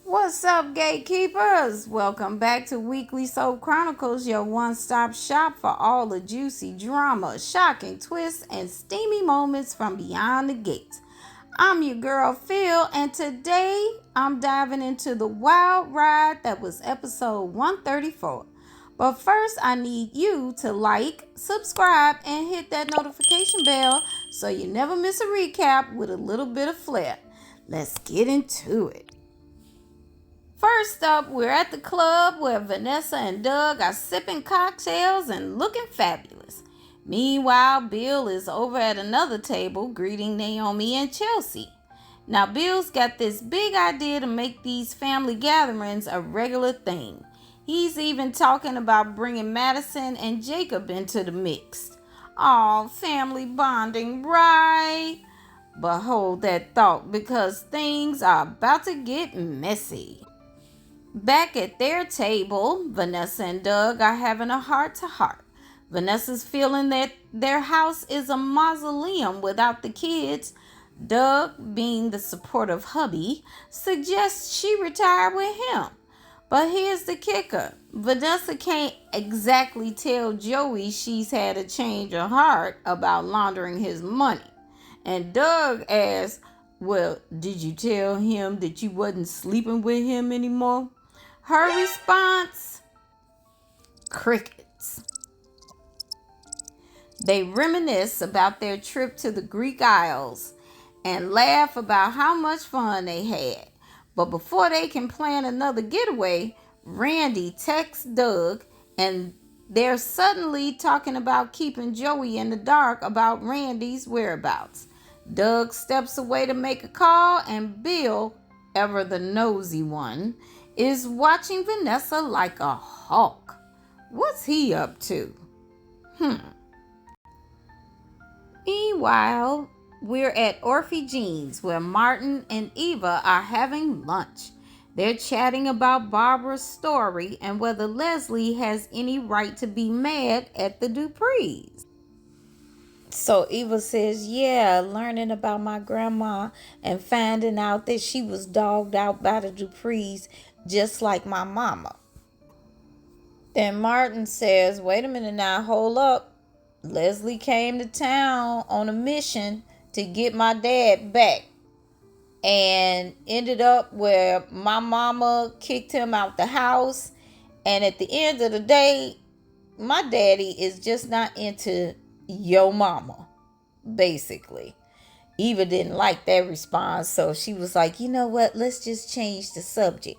What's up, Gatekeepers? Welcome back to Weekly Soap Chronicles, your one-stop shop for all the juicy drama, shocking twists, and steamy moments from beyond the gates. I'm your girl, Phyl, and today I'm diving into the wild ride that was episode 134. But first, I need you to like, subscribe, and hit that notification bell so you never miss a recap with a little bit of flair. Let's get into it. First up, we're at the club where Vanessa and Doug are sipping cocktails and looking fabulous. Meanwhile, Bill is over at another table greeting Naomi and Chelsea. Now, Bill's got this big idea to make these family gatherings a regular thing. He's even talking about bringing Madison and Jacob into the mix. Aw, family bonding, right? But hold that thought because things are about to get messy. Back at their table, Vanessa and Doug are having a heart-to-heart. Vanessa's feeling that their house is a mausoleum without the kids. Doug, being the supportive hubby, suggests she retire with him. But here's the kicker. Vanessa can't exactly tell Joey she's had a change of heart about laundering his money. And Doug asks, well, did you tell him that you wasn't sleeping with him anymore? Her response? Crickets. They reminisce about their trip to the Greek Isles and laugh about how much fun they had. But before they can plan another getaway, Randy texts Doug and they're suddenly talking about keeping Joey in the dark about Randy's whereabouts. Doug steps away to make a call and Bill, ever the nosy one, is watching Vanessa like a hawk. What's he up to? Meanwhile, we're at Orphe Jean's where Martin and Eva are having lunch. They're chatting about Barbara's story and whether Leslie has any right to be mad at the Duprees. So Eva says, yeah, learning about my grandma and finding out that she was dogged out by the Duprees just like my mama. Then Martin says, wait a minute now, hold up. Leslie came to town on a mission to get my dad back and ended up where my mama kicked him out the house. And at the end of the day, my daddy is just not into your mama, basically. Eva didn't like that response, so she was like, you know what, let's just change the subject.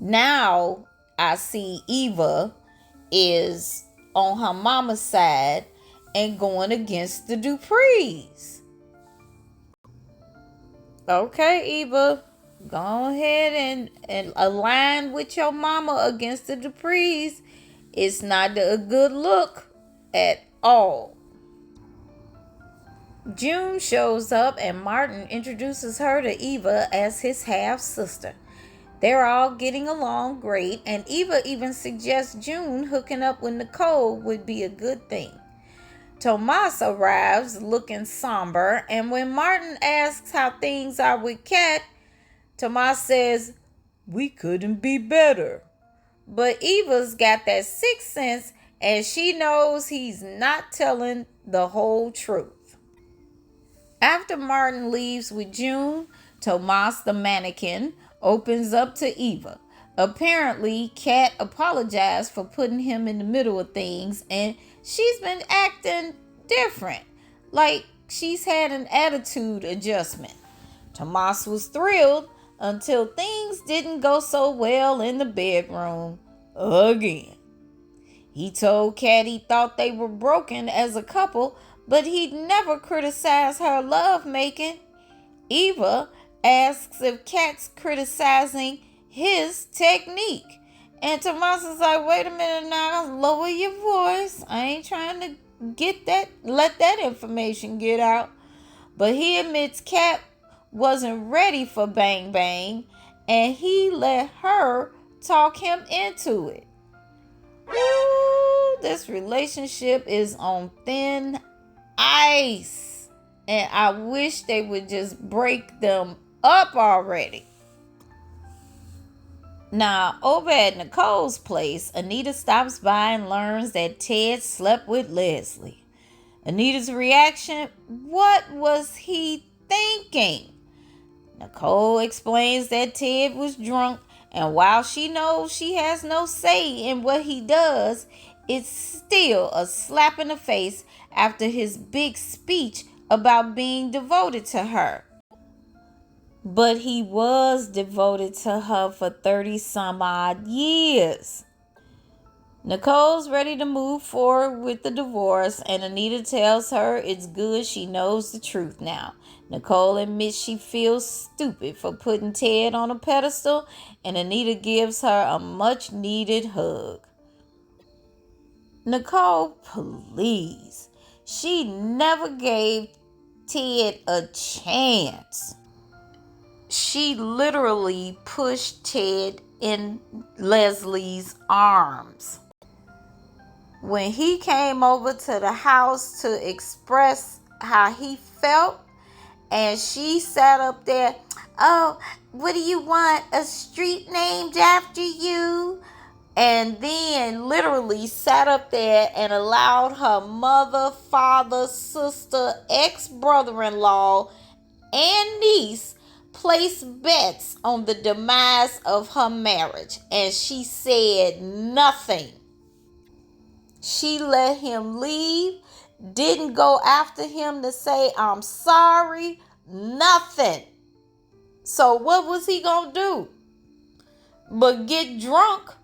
Now I see Eva is on her mama's side and going against the Duprees. Okay, Eva, go ahead and align with your mama against the Duprees. It's not a good look at all. June shows up and Martin introduces her to Eva as his half-sister. They're all getting along great, and Eva even suggests June hooking up with Nicole would be a good thing. Tomas arrives looking somber, and when Martin asks how things are with Kat, Tomas says, we couldn't be better. But Eva's got that sixth sense, and she knows he's not telling the whole truth. After Martin leaves with June, Tomas the mannequin opens up to Eva. Apparently, Kat apologized for putting him in the middle of things, and she's been acting different, like she's had an attitude adjustment. Tomas was thrilled until things didn't go so well in the bedroom again. He told Kat he thought they were broken as a couple, but he'd never criticized her lovemaking. Eva asks if Kat's criticizing his technique. And Tomas is like, wait a minute now, lower your voice. I ain't trying to let that information get out. But he admits Kat wasn't ready for bang bang, and he let her talk him into it. Ooh, this relationship is on thin ice. And I wish they would just break them up already. Now, over at Nicole's place, Anita stops by and learns that Ted slept with Leslie. Anita's reaction: what was he thinking? Nicole explains that Ted was drunk, and while she knows she has no say in what he does, it's still a slap in the face after his big speech about being devoted to her. But he was devoted to her for 30 some odd years. Nicole's ready to move forward with the divorce, and Anita tells her it's good she knows the truth now. Nicole admits she feels stupid for putting Ted on a pedestal, and Anita gives her a much needed hug. Nicole, please. She never gave Ted a chance. She literally pushed Ted in Leslie's arms. When he came over to the house to express how he felt, and she sat up there, oh, what do you want? A street named after you? And then literally sat up there and allowed her mother, father, sister, ex-brother-in-law, and niece place bets on the demise of her marriage. And she said nothing. She let him leave, didn't go after him to say, I'm sorry, nothing. So what was he going to do? But get drunk?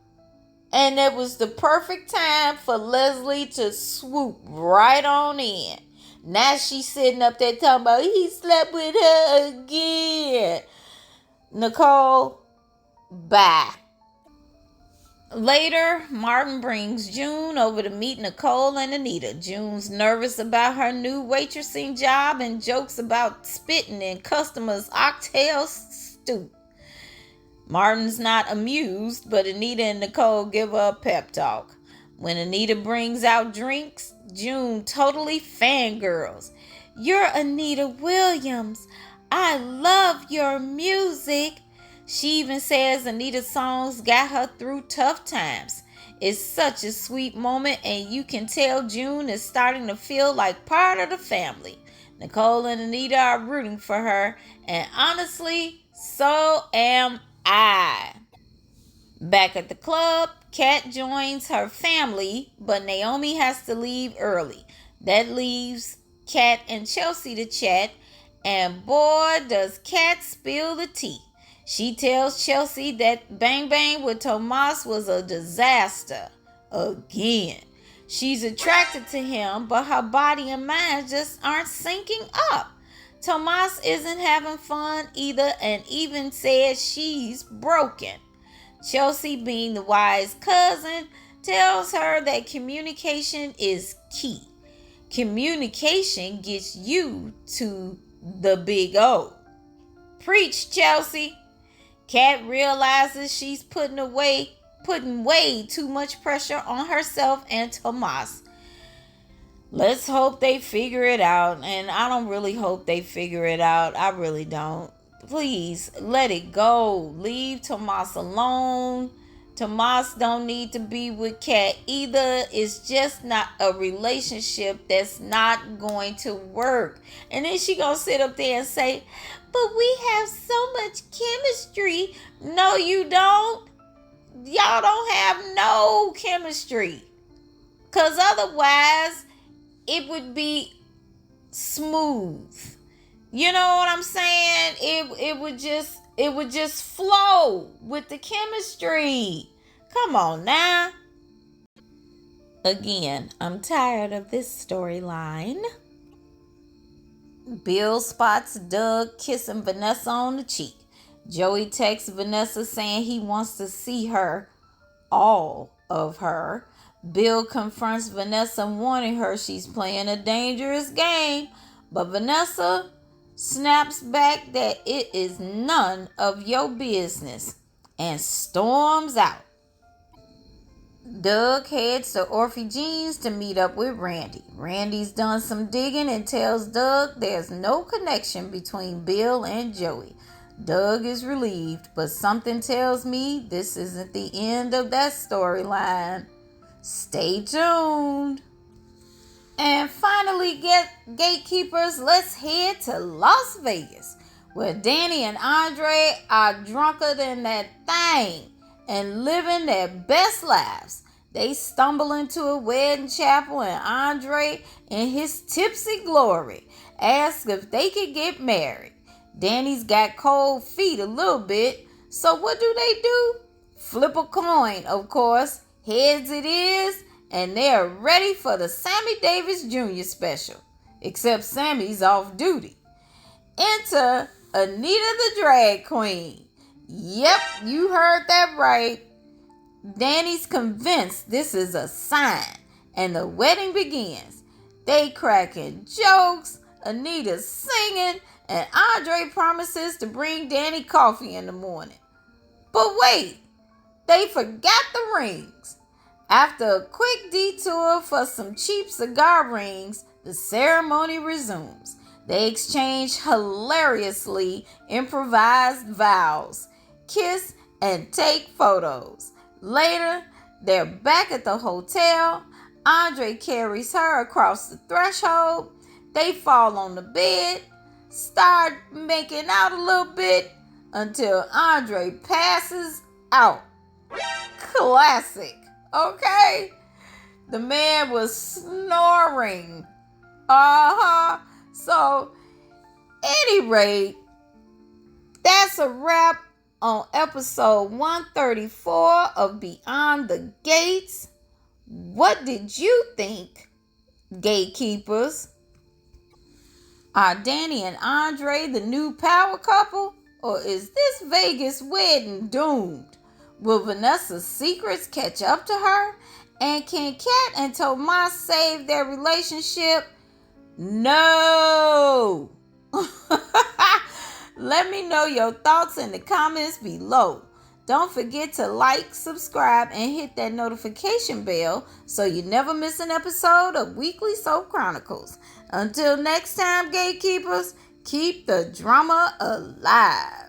And it was the perfect time for Leslie to swoop right on in. Now she's sitting up there talking about he slept with her again. Nicole, bye. Later, Martin brings June over to meet Nicole and Anita. June's nervous about her new waitressing job and jokes about spitting in customers' oxtail stew. Martin's not amused, but Anita and Nicole give her a pep talk. When Anita brings out drinks, June totally fangirls. You're Anita Williams. I love your music. She even says Anita's songs got her through tough times. It's such a sweet moment, and you can tell June is starting to feel like part of the family. Nicole and Anita are rooting for her, and honestly, so am I. Back at the club, Kat joins her family, but Naomi has to leave early. That leaves Kat and Chelsea to chat, and boy, does Kat spill the tea. She tells Chelsea that Bang Bang with Tomas was a disaster. Again. She's attracted to him, but her body and mind just aren't syncing up. Tomas isn't having fun either, and even says she's broken. Chelsea, being the wise cousin, tells her that communication is key. Communication gets you to the big O. Preach, Chelsea. Kat realizes she's putting way too much pressure on herself and Tomas. Let's hope they figure it out. And I don't really hope they figure it out. I really don't. Please let it go. Leave Tomas alone. Tomas don't need to be with Kat either. It's just not a relationship that's not going to work. And then she gonna sit up there and say, but we have so much chemistry. No, you don't. Y'all don't have no chemistry. Because otherwise, it would be smooth. You know what I'm saying? It would just flow with the chemistry. Come on now. Again, I'm tired of this storyline. Bill spots Doug kissing Vanessa on the cheek. Joey texts Vanessa saying he wants to see her, all of her. Bill confronts Vanessa, warning her she's playing a dangerous game, but Vanessa snaps back that it is none of your business and storms out. Doug heads to Orphe Jean's to meet up with Randy. Randy's done some digging and tells Doug there's no connection between Bill and Joey. Doug is relieved, but something tells me this isn't the end of that storyline. Stay tuned. And finally, Gatekeepers, let's head to Las Vegas, where Dani and Andre are drunker than that thing and living their best lives. They stumble into a wedding chapel, and Andre, in his tipsy glory, asks if they could get married. Dani's got cold feet a little bit, so what do? Flip a coin, of course. Heads it is, and they're ready for the Sammy Davis Jr. special. Except Sammy's off duty. Enter Anita the drag queen. Yep, you heard that right. Dani's convinced this is a sign, and the wedding begins. They cracking jokes, Anita's singing, and Andre promises to bring Dani coffee in the morning. But wait, they forgot the rings. After a quick detour for some cheap cigar rings, the ceremony resumes. They exchange hilariously improvised vows, kiss, and take photos. Later, they're back at the hotel. Andre carries her across the threshold. They fall on the bed, start making out a little bit until Andre passes out. Classic, okay? The man was snoring. So, any rate, that's a wrap on episode 134 of Beyond the Gates. What did you think, Gatekeepers? Are Dani and Andre the new power couple? Or is this Vegas wedding doomed? Will Vanessa's secrets catch up to her? And can Kat and Tomas save their relationship? No! Let me know your thoughts in the comments below. Don't forget to like, subscribe, and hit that notification bell so you never miss an episode of Weekly Soap Chronicles. Until next time, Gatekeepers, keep the drama alive.